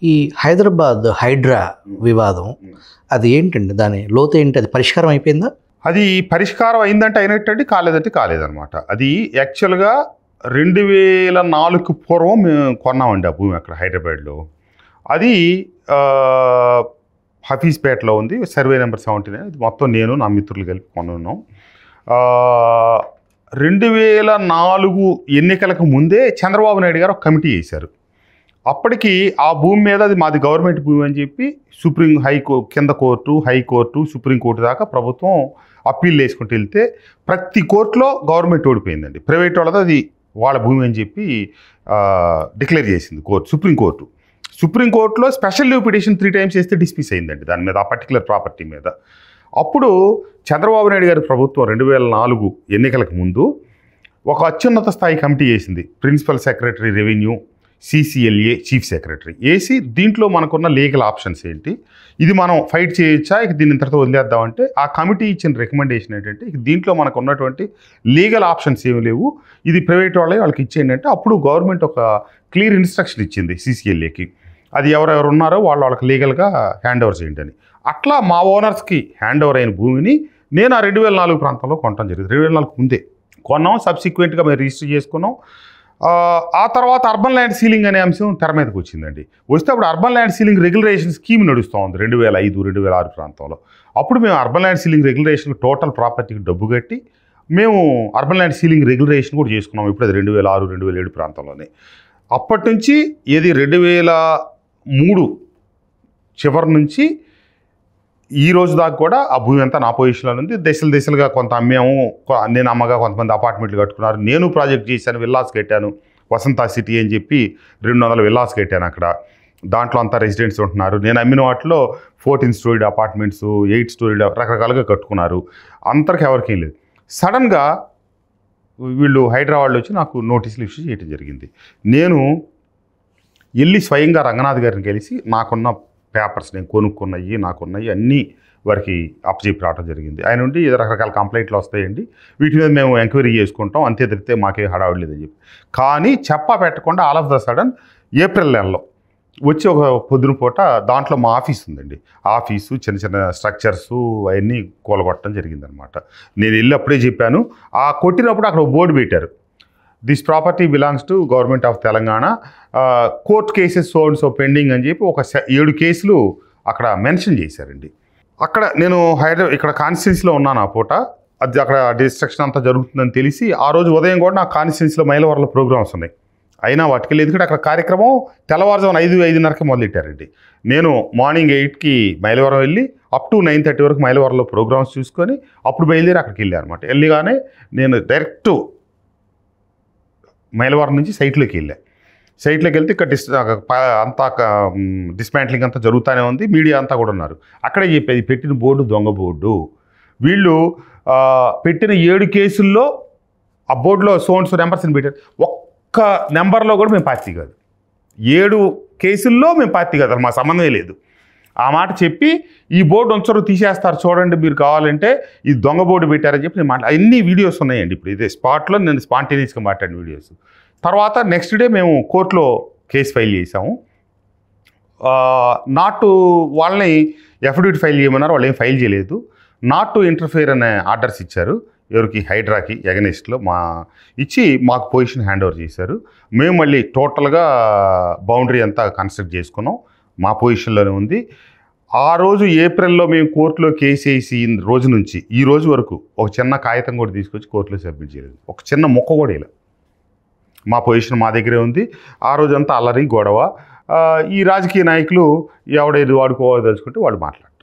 ఈ హైదరాబాద్ హైడ్రా వివాదం అది ఏంటండి? దాని లోతు ఏంటి? అది పరిష్కారం అయిపోయిందా? అది పరిష్కారం అయిందంటే అయినట్టండి, కాలేదంటే కాలేదనమాట. అది యాక్చువల్గా 2004కు పూర్వం మేము కొన్నామండి ఆ భూమి అక్కడ హైదరాబాద్లో. అది హఫీజ్పేటలో ఉంది, సర్వే నెంబర్ 79. అది మొత్తం నేను నా మిత్రులు కలిపి కొనున్నాం. 2004 ఎన్నికలకు ముందే చంద్రబాబు నాయుడు గారు ఒక కమిటీ వేశారు. అప్పటికి ఆ భూమి మీద అది మాది గవర్నమెంట్ భూమి అని చెప్పి కింద కోర్టు, హైకోర్టు, సుప్రీంకోర్టు దాకా ప్రభుత్వం అప్పీల్ వేసుకుంటూ వెళ్తే ప్రతి కోర్టులో గవర్నమెంట్ ఓడిపోయిందండి. ప్రైవేట్ వాళ్ళది అది వాళ్ళ భూమి అని చెప్పి డిక్లేర్ చేసింది సుప్రీంకోర్టులో స్పెషల్ లీవ్ పిటిషన్ 3 times వేస్తే డిస్మిస్ అయిందండి దాని మీద, ఆ పర్టికులర్ ప్రాపర్టీ మీద. అప్పుడు చంద్రబాబు నాయుడు గారి ప్రభుత్వం 2004 ఎన్నికలకు ముందు ఒక అత్యున్నత స్థాయి కమిటీ వేసింది. Principal secretary revenue, CCLA chief secretary వేసి దీంట్లో మనకున్న లీగల్ ఆప్షన్స్ ఏంటి, ఇది మనం ఫైట్ చేయొచ్చా, ఇక దీని ఇంతటితో వదిలేద్దామంటే ఆ కమిటీ ఇచ్చిన రికమెండేషన్ ఏంటంటే ఇక దీంట్లో మనకు ఉన్నటువంటి లీగల్ ఆప్షన్స్ ఏమి లేవు, ఇది ప్రైవేట్ వాళ్ళకి ఇచ్చేయండి అంటే అప్పుడు గవర్నమెంట్ ఒక క్లియర్ ఇన్స్ట్రక్షన్ ఇచ్చింది CCLAకి. అది ఎవరెవరు ఉన్నారో వాళ్ళకి లీగల్గా హ్యాండ్ ఓవర్ చేయండి అని. అట్లా మా ఓనర్స్కి హ్యాండ్ ఓవర్ అయిన భూమిని నేను ఆ 2004 ప్రాంతంలో కొనడం జరిగింది. 2004 ముందే కొన్నాం, సబ్సిక్వెంట్గా మేము రిజిస్టర్ చేసుకున్నాం. ఆ తర్వాత అర్బన్ ల్యాండ్ సీలింగ్ అనే అంశం తెర మీదకి వచ్చిందండి. వస్తే అప్పుడు అర్బన్ ల్యాండ్ సీలింగ్ రెగ్యులరేషన్ స్కీమ్ నడుస్తూ ఉంది 2005, 2006 ప్రాంతంలో. అప్పుడు మేము అర్బన్ ల్యాండ్ సీలింగ్ రెగ్యులరేషన్ టోటల్ ప్రాపర్టీకి డబ్బు కట్టి మేము అర్బన్ ల్యాండ్ సీలింగ్ రెగ్యులరేషన్ కూడా చేసుకున్నాం. ఇప్పుడు అది 2006, 2007 ప్రాంతంలోనే. అప్పటి నుంచి ఏది 2003 చివరి నుంచి ఈ రోజు దాకా కూడా ఆ భూమి అంతా నా పొజిషన్లో ఉంది. దశలుగా కొంత అమ్మాము, నేను అమ్మగా కొంతమంది అపార్ట్మెంట్లు కట్టుకున్నారు. నేను ప్రాజెక్ట్ చేశాను, విల్లాస్ కట్టాను, వసంత సిటీ అని చెప్పి 200 విల్లాస్ కట్టాను అక్కడ. దాంట్లో అంతా రెసిడెంట్స్ ఉంటున్నారు. నేను అమ్మిన వాటిలో 14 స్టోరీడ్ అపార్ట్మెంట్స్, 8 స్టోరీడ్ రకరకాలుగా కట్టుకున్నారు. అందరికి ఎవరికేం లేదు. సడన్గా వీళ్ళు హైదరాబాద్లో వచ్చి నాకు నోటీసులు ఇష్యూ చేయడం జరిగింది. నేను వెళ్ళి స్వయంగా రంగనాథ్ గారిని కలిసి నాకున్న పేపర్స్, నేను కొనుక్కున్నవి నాకున్నవి అన్నీ వారికి అప్పచెప్పి రావడం జరిగింది. ఆయన నుండి రకరకాల కంప్లైంట్లు వస్తాయండి, వీటి మీద మేము ఎంక్వైరీ చేసుకుంటాం, అంతే తప్పితే మాకే హడావుడి లేదని చెప్పి. కానీ పెట్టకుండా all of the sudden April నెలలో వచ్చి ఒక పొద్దున పూట దాంట్లో మా ఆఫీస్ ఉందండి. ఆఫీసు, చిన్న చిన్న స్ట్రక్చర్స్ అవన్నీ కూలగొట్టడం జరిగిందనమాట. నేను వెళ్ళి అప్పుడే చెప్పాను. ఆ కొట్టినప్పుడు అక్కడ బోర్డు పెట్టారు, this property belongs to government of Telangana, court cases so pending అని చెప్పి ఒక 7 కేసులు అక్కడ మెన్షన్ చేశారండి. అక్కడ నేను ఇక్కడ కాన్స్టిట్యున్సీలో ఉన్నాను ఆ పూట. అది అక్కడ డిస్ట్రక్షన్ అంతా జరుగుతుందని తెలిసి ఆ రోజు ఉదయం కూడా నా కాన్స్టిట్యున్సీలో మైలవరంలో ప్రోగ్రామ్స్ ఉన్నాయి. అయినా వాటికి వెళ్ళి, ఎందుకంటే అక్కడ కార్యక్రమం తెల్లవారుజామున 5:30కి మొదలెట్టారండి. నేను మార్నింగ్ 8కి మైలవరం వెళ్ళి అప్ టు 9:30 వరకు మైలవరంలో ప్రోగ్రామ్స్ చూసుకొని అప్పుడు బయలుదేరి అక్కడికి వెళ్ళాను అనమాట. వెళ్ళిగానే నేను డైరెక్ట్ మైలవరం నుంచి సైట్లోకి వెళ్తే ఇక్కడ అంతా డిస్మాంట్లింగ్ అంతా జరుగుతూనే ఉంది, మీడియా అంతా కూడా ఉన్నారు. అక్కడే చెప్పేది పెట్టిన బోర్డు దొంగ బోర్డు. వీళ్ళు పెట్టిన 7 కేసుల్లో ఆ బోర్డులో సోన్స్ నెంబర్స్ని పెట్టారు. ఒక్క నెంబర్లో కూడా మేము పార్టీ కాదు. 7 కేసుల్లో మేము పార్టీ కాదు, మా సంబంధమే లేదు. ఆ మాట చెప్పి ఈ బోర్డు ఉంచరు, తీసేస్తారు చూడండి మీరు కావాలంటే, ఇది దొంగ బోర్డు పెట్టారని చెప్పి నేను అన్ని వీడియోస్ ఉన్నాయండి. ఇప్పుడు ఇదే స్పాట్లో నేను స్పాంటేనియస్గా మాట్లాడిన వీడియోస్. తర్వాత నెక్స్ట్ డే మేము కోర్టులో కేసు ఫైల్ చేసాము. వాళ్ళని ఎఫిడవిట్ ఫైల్ చేయమన్నారు, వాళ్ళు ఏం ఫైల్ చేయలేదు. నాట్ టు ఇంటర్ఫియర్ అనే ఆర్డర్స్ ఇచ్చారు. ఎవరికి? హైడ్రాకి ఎగనెస్ట్లో మాకు పొజిషన్ హ్యాండ్ ఓవర్ చేశారు. మేము మళ్ళీ టోటల్గా బౌండరీ అంతా కన్స్ట్రక్ట్ చేసుకున్నాం, మా పొజిషన్లోనే ఉంది. ఆ రోజు ఏప్రిల్లో మేము కోర్టులో కేసు వేసి రోజు నుంచి ఈ రోజు వరకు ఒక చిన్న కాగితం కూడా తీసుకొచ్చి కోర్టులో సబ్మిట్ చేయలేదు, ఒక చిన్న మొక్క కూడా ఇలా. మా పొజిషన్ మా దగ్గరే ఉంది. ఆ రోజంతా అల్లరి గొడవ. ఈ రాజకీయ నాయకులు ఎవడేది వాడుకోవాలో తెలుసుకుంటే వాళ్ళు మాట్లాడారు.